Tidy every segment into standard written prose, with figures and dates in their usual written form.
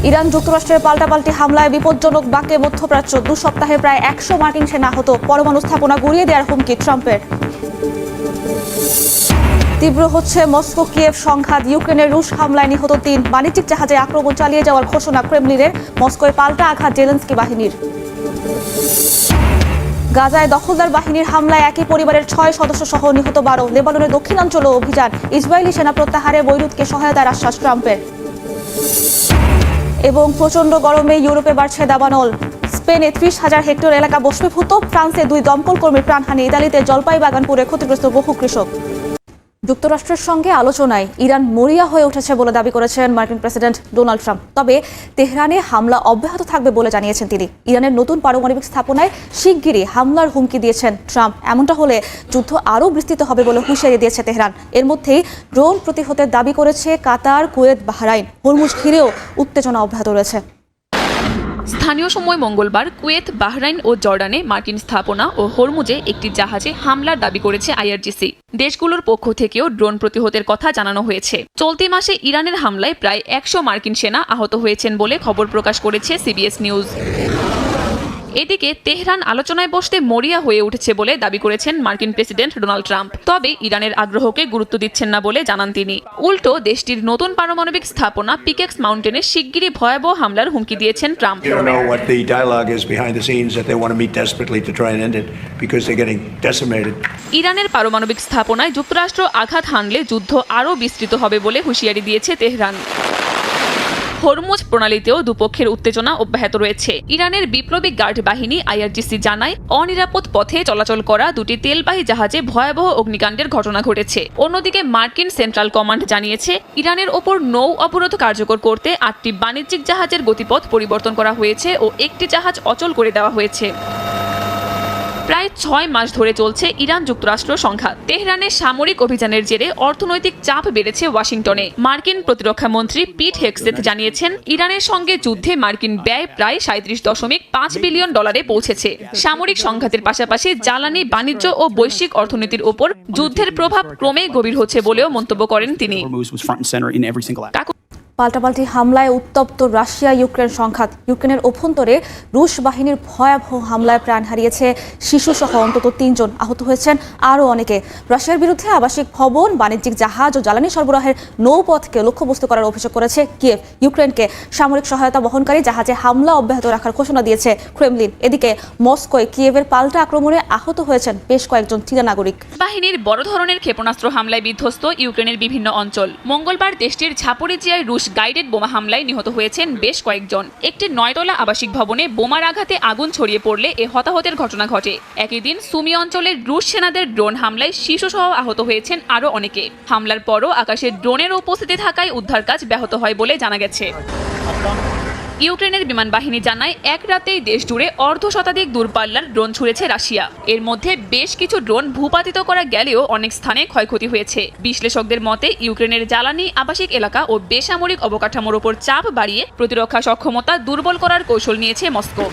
Iran যুক্তরাষ্ট্রের পাল্টাপাল্টি হামলায় বিপজ্জনক বাঁকে মধ্যপ্রাচ্য। 2 সপ্তাহে প্রায় 100 মার্কিন সেনা আহত। পরমাণু স্থাপনা গুঁড়িয়ে দেওয়ার হুমকি ট্রাম্পের। তীব্র হচ্ছে মস্কো কিয়েভ সংঘাত। ইউক্রেনের রুশ হামলায় নিহত 3। বাণিজ্যিক জাহাজে আক্রমণ চালিয়ে যাওয়ার ঘোষণা ক্রেমলিনের। মস্কোয় পাল্টা আঘাত জেলেনস্কি বাহিনীর। গাজায় দখলদার বাহিনীর হামলায় একই পরিবারের 6 সদস্য সহ নিহত 12। লেবাননের দক্ষিণাঞ্চলে অভিযান। ইসরায়েলি সেনা প্রত্যাহারে বৈরুতকে সহায়তার আশ্বাস ট্রাম্পের। এবং প্রচন্ড গরমে ইউরোপে বাড়ছে দাবানল। স্পেনে 30,000 হেক্টর এলাকা বাষ্পীভূত। ফ্রান্সে 2 দমকল কর্মীর প্রাণহানি। ইতালিতে জলপাই বাগান পুড়ে ক্ষতিগ্রস্ত বহু কৃষক। যুক্তরাষ্ট্রের সঙ্গে আলোচনায় ইরান মরিয়া হয়ে উঠেছে বলে দাবি করেছেন মার্কিন প্রেসিডেন্ট ডোনাল্ড ট্রাম্প। তবে তেহরানে হামলা অব্যাহত থাকবে বলে জানিয়েছেন তিনি। ইরানের নতুন পারমাণবিক স্থাপনায় শিগগিরই হামলার হুমকি দিয়েছেন ট্রাম্প। এমনটা হলে যুদ্ধ আরও বিস্তৃত হবে বলে হুঁশিয়ারি দিয়েছে তেহরান। এর মধ্যেই ড্রোন প্রতিহতের দাবি করেছে কাতার, কুয়েত, বাহরাইন। হরমুজ ঘিরেও উত্তেজনা অব্যাহত রয়েছে। স্থানীয় সময় মঙ্গলবার কুয়েত, বাহরাইন ও জর্ডানে মার্কিন স্থাপনা ও হরমুজে একটি জাহাজে হামলার দাবি করেছে আইআরজিসি। দেশগুলোর পক্ষ থেকেও ড্রোন প্রতিহতের কথা জানানো হয়েছে। চলতি মাসে ইরানের হামলায় প্রায় 100 মার্কিন সেনা আহত হয়েছেন বলে খবর প্রকাশ করেছে সিবিএস নিউজ। এদিকে তেহরান আলোচনায় বসতে মরিয়া হয়ে উঠেছে বলে দাবি করেছেন মার্কিন প্রেসিডেন্ট ডোনাল্ড ট্রাম্প। তবে ইরানের আগ্রহকে গুরুত্ব দিচ্ছেন না বলে জানান তিনি। উল্টো দেশটির নতুন পারমাণবিক স্থাপনা পিকেক্স মাউন্টেনে শিগগিরই ভয়াবহ হামলার হুমকি দিয়েছেন ট্রাম্প। ইরানের পারমাণবিক স্থাপনায় যুক্তরাষ্ট্র আঘাত হানলে যুদ্ধ আরও বিস্তৃত হবে বলে হুঁশিয়ারি দিয়েছে তেহরান। হরমুজ প্রণালীতেও দুপক্ষের উত্তেজনা অব্যাহত রয়েছে। ইরানের বিপ্লবী গার্ড বাহিনী আইআরজিসি জানায় অনিরাপদ পথে চলাচল করা 2টি তেলবাহী জাহাজে ভয়াবহ অগ্নিকাণ্ডের ঘটনা ঘটেছে। অন্যদিকে মার্কিন সেন্ট্রাল কমান্ড জানিয়েছে ইরানের ওপর নৌ অবরোধ কার্যকর করতে 8টি বাণিজ্যিক জাহাজের গতিপথ পরিবর্তন করা হয়েছে ও একটি জাহাজ অচল করে দেওয়া হয়েছে। প্রায় 6 মাস ধরে চলছে ইরান যুক্তরাষ্ট্র সংঘাত। তেহরানের সামরিক অভিযানের জেরে অর্থনৈতিক চাপ বেড়েছে ওয়াশিংটনে। মার্কিন প্রতিরক্ষা মন্ত্রী পিট হেগসেথ জানিয়েছেন ইরানের সঙ্গে যুদ্ধে মার্কিন ব্যয় প্রায় 37.5 বিলিয়ন ডলারে পৌঁছেছে। সামরিক সংঘাতের পাশাপাশি জ্বালানি, বাণিজ্য ও বৈশ্বিক অর্থনীতির ওপর যুদ্ধের প্রভাব ক্রমেই গভীর হচ্ছে বলেও মন্তব্য করেন তিনি। পাল্টাপাল্টি হামলায় উত্তপ্ত রাশিয়া ইউক্রেন সংঘাত। ইউক্রেনের অভ্যন্তরে রুশ বাহিনীর ভয়াবহ হামলায় প্রাণ হারিয়েছে শিশুসহ অন্তত 3 জন। আহত হয়েছেন আরও অনেকে। রাশিয়ার বিরুদ্ধে আবাসিক ভবন, বাণিজ্যিক জাহাজ ও জ্বালানি সরবরাহের নৌপথকে লক্ষ্যবস্তু করার অভিযোগ করেছে কিয়েভ। ইউক্রেনকে সামরিক সহায়তা বহনকারী জাহাজে হামলা অব্যাহত রাখার ঘোষণা দিয়েছে ক্রেমলিন। এদিকে মস্কোয় কিয়েভের পাল্টা আক্রমণে আহত হয়েছেন বেশ কয়েকজন চীনা নাগরিক। বাহিনীর বড় ধরনের ক্ষেপণাস্ত্র হামলায় বিধ্বস্ত ইউক্রেনের বিভিন্ন অঞ্চল। মঙ্গলবার দেশটির ঝাপোরিজিয়ায় রুশ গাইডেড বোমা হামলায় নিহত হয়েছেন বেশ কয়েকজন। একটি 9তলা আবাসিক ভবনে বোমার আঘাতে আগুন ছড়িয়ে পড়লে এ হতাহতের ঘটনা ঘটে। একই দিন সুমি অঞ্চলের রুশ সেনাদের ড্রোন হামলায় শিশুসহ আহত হয়েছেন আরও অনেকে। হামলার পরও আকাশে ড্রোনের উপস্থিতি থাকায় উদ্ধার কাজ ব্যাহত হয় বলে জানা গেছে। ইউক্রেনের বিমান বাহিনী জানায় এক রাতেই দেশ জুড়ে অর্ধশতাধিক দূরপাল্লার ড্রোন ছুড়েছে রাশিয়া। এর মধ্যে বেশ কিছু ড্রোন ভূপাতিত করা গেলেও অনেক স্থানে ক্ষয়ক্ষতি হয়েছে। বিশ্লেষকদের মতে ইউক্রেনের জ্বালানি, আবাসিক এলাকা ও বেসামরিক অবকাঠামোর ওপর চাপ বাড়িয়ে প্রতিরক্ষা সক্ষমতা দুর্বল করার কৌশল নিয়েছে মস্কো।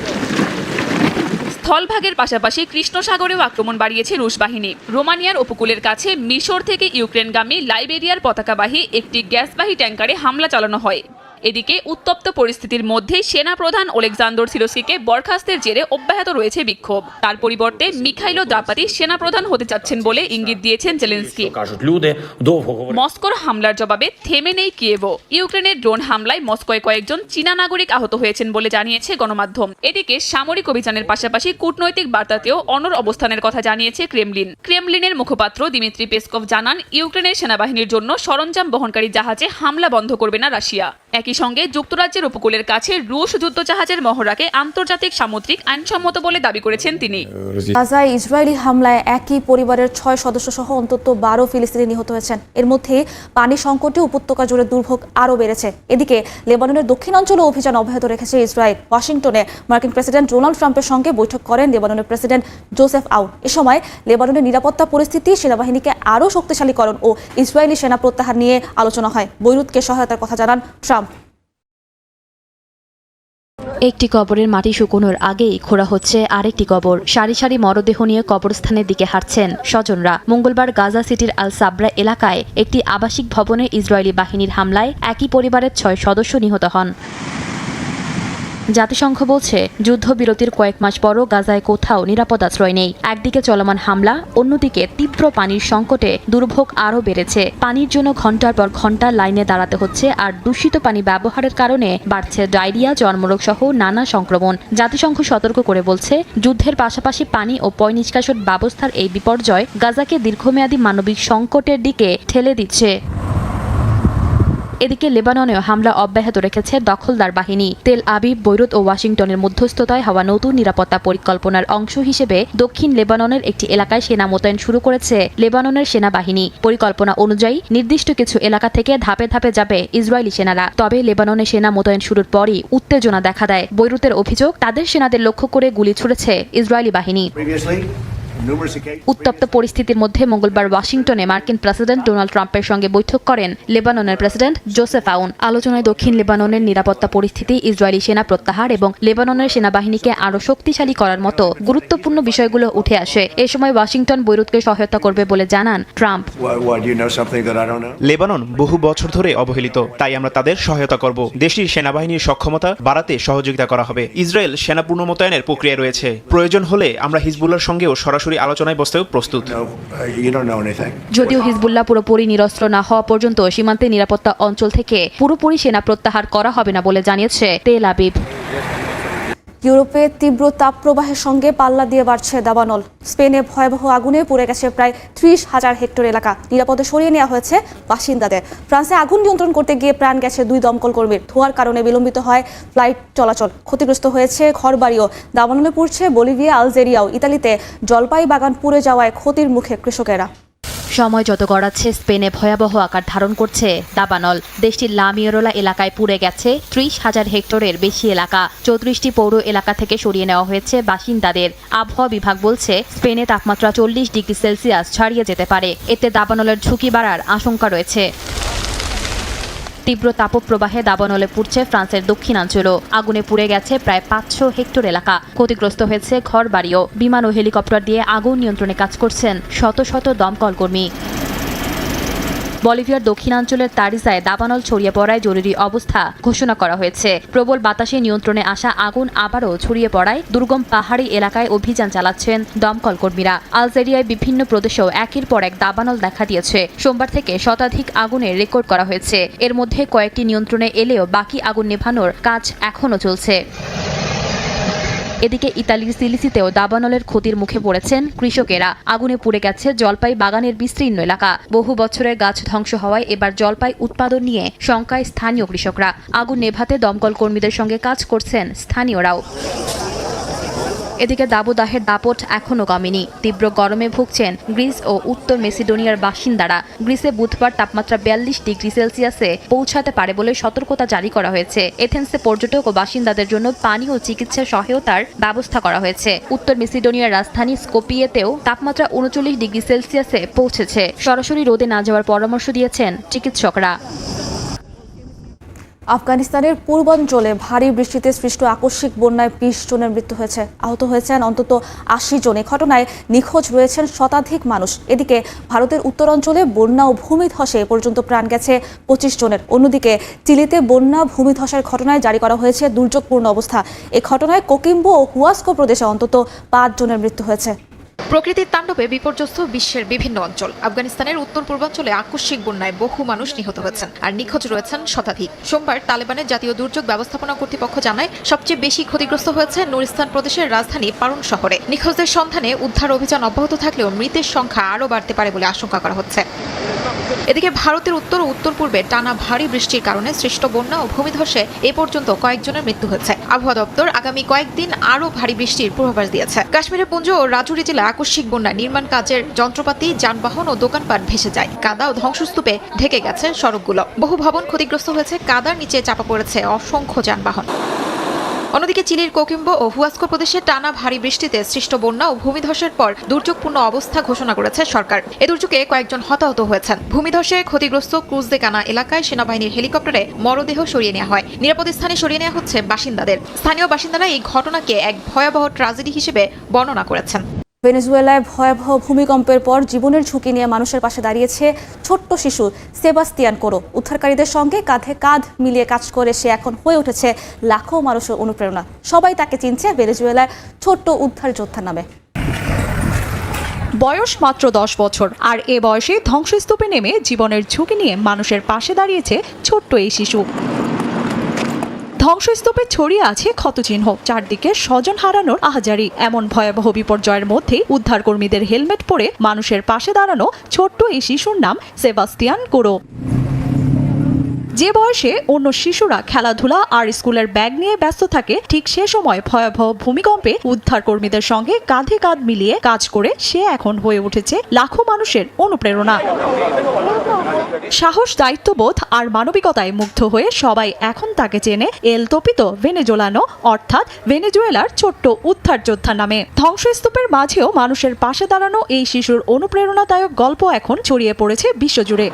স্থলভাগের পাশাপাশি কৃষ্ণ সাগরেও আক্রমণ বাড়িয়েছে রুশ বাহিনী। রোমানিয়ার উপকূলের কাছে মিশর থেকে ইউক্রেনগামী লাইবেরিয়ার পতাকাবাহী একটি গ্যাসবাহী ট্যাঙ্কারে হামলা চালানো হয়। এদিকে উত্তপ্ত পরিস্থিতির মধ্যেই সেনাপ্রধান ওলেকজান্দর সিরস্কিকে বরখাস্তের জেরে অব্যাহত রয়েছে বিক্ষোভ। তার পরিবর্তে মিখাইলো দ্রাপাতি সেনাপ্রধান হতে চাচ্ছেন বলে ইঙ্গিত দিয়েছেন জেলেনস্কি। মস্কোর হামলার জবাবে থেমে নেই কিয়েভও। ইউক্রেনের ড্রোন হামলায় মস্কোয় কয়েকজন চীনা নাগরিক আহত হয়েছেন বলে জানিয়েছে গণমাধ্যম। এদিকে সামরিক অভিযানের পাশাপাশি কূটনৈতিক বার্তাতেও অনড় অবস্থানের কথা জানিয়েছে ক্রেমলিন। ক্রেমলিনের মুখপাত্র দিমিত্রি পেসকভ জানান ইউক্রেনের সেনাবাহিনীর জন্য সরঞ্জাম বহনকারী জাহাজে হামলা বন্ধ করবে না রাশিয়া। একই সঙ্গে যুক্তরাজ্যের উপকূলের কাছে রুশ যুদ্ধজাহাজের মহড়াকে আন্তর্জাতিক সামুদ্রিক আইনসম্মত বলে দাবি করেছেন তিনি। গাজায় ইসরায়েলি হামলায় একই পরিবারের 6 সদস্য সহ অন্তত 12 ফিলিস্তিনি নিহত হয়েছেন। এর মধ্যে পানি সংকটে উপত্যকা জুড়ে দুর্ভোগ আরও বেড়েছে। এদিকে লেবাননের দক্ষিণাঞ্চলে অভিযান অব্যাহত রেখেছে ইসরায়েল। ওয়াশিংটনে মার্কিন প্রেসিডেন্ট ডোনাল্ড ট্রাম্পের সঙ্গে বৈঠক করেন লেবাননের প্রেসিডেন্ট জোসেফ আউন। এ সময় লেবাননের নিরাপত্তা পরিস্থিতি, সেনাবাহিনীকে আরও শক্তিশালীকরণ ও ইসরায়েলি সেনা প্রত্যাহার নিয়ে আলোচনা হয়। বৈরুতকে সহায়তার কথা জানান ট্রাম্প। একটি কবরের মাটি শুকোনোর আগেই খোঁড়া হচ্ছে আরেকটি কবর। সারি সারি মরদেহ নিয়ে কবরস্থানের দিকে হাঁটছেন স্বজনরা। মঙ্গলবার গাজা সিটির আল সাবরা এলাকায় একটি আবাসিক ভবনে ইসরায়েলি বাহিনীর হামলায় একই পরিবারের 6 সদস্য নিহত হন। জাতিসংঘ বলছে যুদ্ধবিরতির কয়েক মাস পরও গাজায় কোথাও নিরাপদ আশ্রয় নেই। একদিকে চলমান হামলা, অন্যদিকে তীব্র পানির সংকটে দুর্ভোগ আরও বেড়েছে। পানির জন্য ঘন্টার পর ঘন্টা লাইনে দাঁড়াতে হচ্ছে, আর দূষিত পানি ব্যবহারের কারণে বাড়ছে ডায়রিয়া, চর্মরোগ সহ নানা সংক্রমণ। জাতিসংঘ সতর্ক করে বলছে, যুদ্ধের পাশাপাশি পানি ও পয় নিষ্কাশন ব্যবস্থার এই বিপর্যয় গাজাকে দীর্ঘমেয়াদী মানবিক সংকটের দিকে ঠেলে দিচ্ছে। এদিকে লেবাননেও হামলা অব্যাহত রেখেছে দখলদার বাহিনী। তেল আবিব, বৈরুত ও ওয়াশিংটনের মধ্যস্থতায় হওয়া নতুন নিরাপত্তা পরিকল্পনার অংশ হিসেবে দক্ষিণ লেবাননের একটি এলাকায় সেনা মোতায়েন শুরু করেছে লেবাননের সেনাবাহিনী। পরিকল্পনা অনুযায়ী নির্দিষ্ট কিছু এলাকা থেকে ধাপে ধাপে যাবে ইসরায়েলি সেনারা। তবে লেবাননে সেনা মোতায়েন শুরুর পরই উত্তেজনা দেখা দেয়। বৈরুতের অভিযোগ, তাদের সেনাদের লক্ষ্য করে গুলি ছুড়েছে ইসরায়েলি বাহিনী। উত্তপ্ত পরিস্থিতির মধ্যে মঙ্গলবার ওয়াশিংটনে মার্কিন প্রেসিডেন্ট ডোনাল্ড ট্রাম্পের সঙ্গে বৈঠক করেন লেবাননের প্রেসিডেন্ট জোসেফ আউন। আলোচনায় দক্ষিণ লেবাননের নিরাপত্তা পরিস্থিতি, ইসরায়েলি সেনা প্রত্যাহার এবং লেবাননের সেনাবাহিনীকে আরও শক্তিশালী করার মতো গুরুত্বপূর্ণ বিষয়গুলো উঠে আসে। এ সময় ওয়াশিংটন বৈরুতকে সহায়তা করবে বলে জানান ট্রাম্প। লেবানন বহু বছর ধরে অবহেলিত, তাই আমরা তাদের সহায়তা করব। দেশটির সেনাবাহিনীর সক্ষমতা বাড়াতে সহযোগিতা করা হবে। ইসরায়েল সেনা পুনঃ মোতায়েনের প্রক্রিয়া রয়েছে। প্রয়োজন হলে আমরা হিজবুল্লাহর সঙ্গেও সরাসরি আলোচনায় বসতেও প্রস্তুত। যদিও হিজবুল্লাহ পুরোপুরি নিরস্ত্র না হওয়া পর্যন্ত সীমান্তে নিরাপত্তা অঞ্চল থেকে পুরোপুরি সেনা প্রত্যাহার করা হবে না বলে জানিয়েছে তেল আবিব। ইউরোপে তীব্র তাপপ্রবাহের সঙ্গে পাল্লা দিয়ে বাড়ছে দাবানল। স্পেনে ভয়াবহ আগুনে পুড়ে গেছে প্রায় 30,000 হেক্টর এলাকা। নিরাপদে সরিয়ে নেওয়া হয়েছে বাসিন্দাদের। ফ্রান্সে আগুন নিয়ন্ত্রণ করতে গিয়ে প্রাণ গেছে 2 দমকল কর্মীর। ধোঁয়ার কারণে বিলম্বিত হয় ফ্লাইট চলাচল। ক্ষতিগ্রস্ত হয়েছে ঘরবাড়িও। দাবানলে পুড়ছে বলিভিয়া, আলজেরিয়াও। ইতালিতে জলপাই বাগান পুড়ে যাওয়ায় ক্ষতির মুখে কৃষকেরা। সময় যত গড়াচ্ছে, স্পেনে ভয়াবহ আকার ধারণ করছে দাবানল। দেশটির লা মিওরোলা এলাকায় পুড়ে গেছে 30,000 হেক্টরের বেশি এলাকা। 34টি পৌর এলাকা থেকে সরিয়ে নেওয়া হয়েছে বাসিন্দাদের। আবহাওয়া বিভাগ বলছে, স্পেনে তাপমাত্রা 40 ডিগ্রি সেলসিয়াস ছাড়িয়ে যেতে পারে। এতে দাবানলের ঝুঁকি বাড়ার আশঙ্কা রয়েছে। তীব্র তাপপ্রবাহে দাবানলে পুড়ছে ফ্রান্সের দক্ষিণাঞ্চলও। আগুনে পুড়ে গেছে প্রায় 500 হেক্টর এলাকা। ক্ষতিগ্রস্ত হয়েছে ঘরবাড়িও। বিমান ও হেলিকপ্টার দিয়ে আগুন নিয়ন্ত্রণে কাজ করছেন শত শত দমকল কর্মী। বলিভিয়ার দক্ষিণাঞ্চলের তারিজায় দাবানল ছড়িয়ে পড়ায় জরুরি অবস্থা ঘোষণা করা হয়েছে। প্রবল বাতাসে নিয়ন্ত্রণে আসা আগুন আবারও ছড়িয়ে পড়ায় দুর্গম পাহাড়ি এলাকায় অভিযান চালাচ্ছেন দমকল কর্মীরা। আলজেরিয়ায় বিভিন্ন প্রদেশেও একের পর এক দাবানল দেখা দিয়েছে। সোমবার থেকে শতাধিক আগুনের রেকর্ড করা হয়েছে। এর মধ্যে কয়েকটি নিয়ন্ত্রণে এলেও বাকি আগুন নেভানোর কাজ এখনও চলছে। এদিকে ইতালির সিলিসিতেও দাবানলের ক্ষতির মুখে পড়েছেন কৃষকেরা। আগুনে পুড়ে গেছে জলপাই বাগানের বিস্তীর্ণ এলাকা। বহু বছরের গাছ ধ্বংস হওয়ায় এবার জলপাই উৎপাদন নিয়ে শঙ্কায় স্থানীয় কৃষকরা। আগুন নেভাতে দমকল কর্মীদের সঙ্গে কাজ করছেন স্থানীয়রাও। এদিকে দাবদাহের দাপট এখনও কমেনি। তীব্র গরমে ভুগছেন গ্রিস ও উত্তর মেসিডোনিয়ার বাসিন্দারা। গ্রিসে বুধবার তাপমাত্রা 42 ডিগ্রি সেলসিয়াসে পৌঁছাতে পারে বলে সতর্কতা জারি করা হয়েছে। এথেন্সে পর্যটক ও বাসিন্দাদের জন্য পানি ও চিকিৎসা সহায়তার ব্যবস্থা করা হয়েছে। উত্তর মেসিডোনিয়ার রাজধানী স্কোপিয়েতেও তাপমাত্রা 39 ডিগ্রি সেলসিয়াসে পৌঁছেছে। সরাসরি রোদে না যাওয়ার পরামর্শ দিয়েছেন চিকিৎসকরা। আফগানিস্তানের পূর্বাঞ্চলে ভারী বৃষ্টিতে সৃষ্ট আকস্মিক বন্যায় 20 জনের মৃত্যু হয়েছে। আহত হয়েছেন অন্তত 80 জন। এই ঘটনায় নিখোঁজ রয়েছেন শতাধিক মানুষ। এদিকে ভারতের উত্তরাঞ্চলে বন্যা ও ভূমিধসে এ পর্যন্ত প্রাণ গেছে 25 জনের। অন্যদিকে চিলিতে বন্যা ভূমিধসের ঘটনায় জারি করা হয়েছে দুর্যোগপূর্ণ অবস্থা। এই ঘটনায় কোকিম্বো ও হুয়াস্কো প্রদেশে অন্তত 5 জনের মৃত্যু হয়েছে। প্রকৃতির তাণ্ডবে বিপর্যস্ত বিশ্বের বিভিন্ন অঞ্চল। আফগানিস্তানের উত্তর পূর্বাঞ্চলে আকস্মিক বন্যায় বহু মানুষ নিহত হয়েছেন আর নিখোঁজ রয়েছেন শতাধিক। সোমবার তালেবানের জাতীয় দুর্যোগ ব্যবস্থাপনা কর্তৃপক্ষ জানায়, সবচেয়ে বেশি ক্ষতিগ্রস্ত হয়েছে নুরিস্তান প্রদেশের রাজধানী পারুন শহরে। নিখোঁজদের সন্ধানে উদ্ধার অভিযান অব্যাহত থাকলেও মৃতের সংখ্যা আরও বাড়তে পারে বলে আশঙ্কা করা হচ্ছে। এদিকে ভারতের উত্তর ও উত্তর পূর্বে টানা ভারী বৃষ্টির কারণে সৃষ্ট বন্যা ও ভূমিধসে এ পর্যন্ত কয়েকজনের মৃত্যু হয়েছে। আবহাওয়া দপ্তর আগামী কয়েকদিন আরও ভারী বৃষ্টির পূর্বাভাস দিয়েছে। কাশ্মীরের পুঞ্জ ও রাজৌরি জেলায় আকস্মিক বন্যায় নির্মাণ কাজের যন্ত্রপাতি, যানবাহন ও দোকানপাট ভেসে যায়। কাদা ও ধ্বংসস্তূপে ঢেকে গেছে সড়কগুলো। বহু ভবন ক্ষতিগ্রস্ত হয়েছে। কাদার নিচে চাপা পড়েছে অসংখ্য যানবাহন। অন্যদিকে চিলির কোকিম্বো ও হুয়াস্কো প্রদেশে টানা ভারী বৃষ্টিতে সৃষ্ট বন্যা ও ভূমিধসের পর দুর্যোগপূর্ণ অবস্থা ঘোষণা করেছে সরকার। এ দুর্যোগে কয়েকজন হতাহত হয়েছেন। ভূমিধসে ক্ষতিগ্রস্ত ক্রুজদেকানা এলাকায় সেনাবাহিনীর হেলিকপ্টারে মরদেহ সরিয়ে নেওয়া হয়। নিরাপদ স্থানে সরিয়ে নেওয়া হচ্ছে বাসিন্দাদের। স্থানীয় বাসিন্দারা এই ঘটনাকে এক ভয়াবহ ট্র্যাজেডি হিসেবে বর্ণনা করেছেন। ভেনেজুয়েলায় ভয়াবহ ভূমিকম্পের পর জীবনের ঝুঁকি নিয়ে মানুষের পাশে দাঁড়িয়েছে ছোট্ট শিশু সেবাস্তিয়ান কোরো। উদ্ধারকারীদের সঙ্গে কাঁধে কাঁধ মিলিয়ে কাজ করে সে এখন হয়ে উঠেছে লাখো মানুষের অনুপ্রেরণা। সবাই তাকে চিনছে ভেনেজুয়েলার ছোট্ট উদ্ধার যোদ্ধা নামে। বয়স মাত্র 10 বছর, আর এ বয়সে ধ্বংসস্তূপে নেমে জীবনের ঝুঁকি নিয়ে মানুষের পাশে দাঁড়িয়েছে ছোট্ট এই শিশু। ধ্বংসস্তূপে ছড়িয়ে আছে ক্ষতচিহ্ন, চারদিকে স্বজন হারানোর আহাজারি। এমন ভয়াবহ বিপর্যয়ের মধ্যে উদ্ধারকর্মীদের হেলমেট পরে মানুষের পাশে দাঁড়ানো ছোট্ট এই শিশুর নাম সেবাস্তিয়ান কোরো। যে বয়সে অন্য শিশুরা খেলাধুলা আর স্কুলের ব্যাগ নিয়ে ব্যস্ত থাকে, ঠিক সে সময় ভয়াবহ ভূমিকম্পে উদ্ধারকর্মীদের সঙ্গে কাঁধে কাঁধ মিলিয়ে কাজ করে সে এখন হয়ে উঠেছে লাখো মানুষের অনুপ্রেরণা। সাহস, দায়িত্ববোধ আর মানবিকতায় মুগ্ধ হয়ে সবাই এখন তাকে চেনে এল তোপিতো ভেনেজোলানো, অর্থাৎ ভেনেজুয়েলার ছোট্ট উদ্ধার যোদ্ধা নামে। ধ্বংসস্তূপের মাঝেও মানুষের পাশে দাঁড়ানো এই শিশুর অনুপ্রেরণাদায়ক গল্প এখন ছড়িয়ে পড়েছে বিশ্বজুড়ে।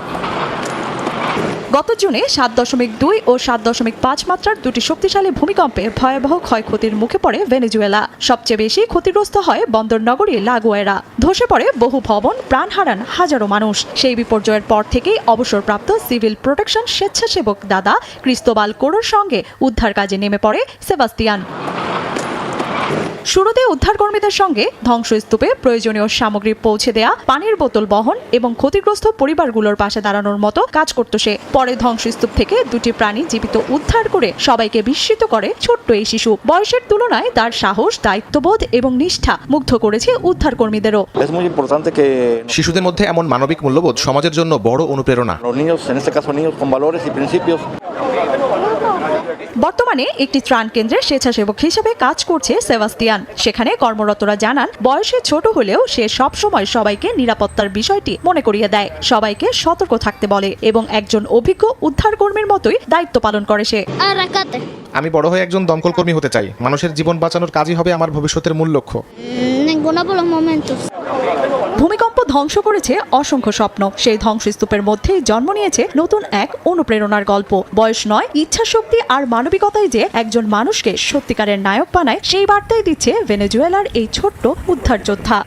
গত জুনে 7.2 ও 7.5 মাত্রার দুটি শক্তিশালী ভূমিকম্পে ভয়াবহ ক্ষয়ক্ষতির মুখে পড়ে ভেনেজুয়েলা। সবচেয়ে বেশি ক্ষতিগ্রস্ত হয় বন্দর নগরী লা গুয়েরা। ধসে পড়ে বহু ভবন, প্রাণ হারান হাজারো মানুষ। সেই বিপর্যয়ের পর থেকেই অবসরপ্রাপ্ত সিভিল প্রোটেকশন স্বেচ্ছাসেবক দাদা ক্রিস্টোবাল কোরোর সঙ্গে উদ্ধার কাজে নেমে পড়ে সেবাস্তিয়ান। শুরুতে উদ্ধারকর্মীদের সঙ্গে ধ্বংসস্তূপে প্রয়োজনীয় সামগ্রী পৌঁছে দেয়া, পানির বোতল বহন এবং ক্ষতিগ্রস্ত পরিবারগুলোর পাশে দাঁড়ানোর মতো কাজ করত সে। পরে ধ্বংসস্তূপ থেকে দুটি প্রাণী জীবিত উদ্ধার করে সবাইকে বিস্মিত করে ছোট্ট এই শিশু। বয়সের তুলনায় তার সাহস, দায়িত্ববোধ এবং নিষ্ঠা মুগ্ধ করেছে উদ্ধারকর্মীদেরও। শিশুদের মধ্যে এমন মানবিক মূল্যবোধ সমাজের জন্য বড় অনুপ্রেরণা। বর্তমানে একটি ত্রাণ কেন্দ্রে স্বেচ্ছাসেবক হিসেবে কাজ করছে সেবাস্তিয়ান। সেখানে কর্মরতরা জানান, বয়সে ছোট হলেও সে সবসময় সবাইকে নিরাপত্তার বিষয়টি মনে করিয়ে দেয়, সবাইকে সতর্ক থাকতে বলে এবং একজন অভিজ্ঞ উদ্ধারকর্মীর মতোই দায়িত্ব পালন করে সে। আমি বড় হয়ে একজন দমকল কর্মী হতে চাই। মানুষের জীবন বাঁচানোর কাজই হবে আমার ভবিষ্যতের মূল লক্ষ্য। ভূমিকম্প ধ্বংস করেছে অসংখ্য স্বপ্ন। সেই ধ্বংসস্তূপের মধ্যেই জন্ম নিয়েছে নতুন এক অনুপ্রেরণার গল্প। বয়স নয়, ইচ্ছাশক্তি আর মানবিকতাই যে একজন মানুষকে সত্যিকারের নায়ক বানায়, সেই বার্তাই দিচ্ছে ভেনেজুয়েলার এই ছোট্ট উদ্ধার যোদ্ধা।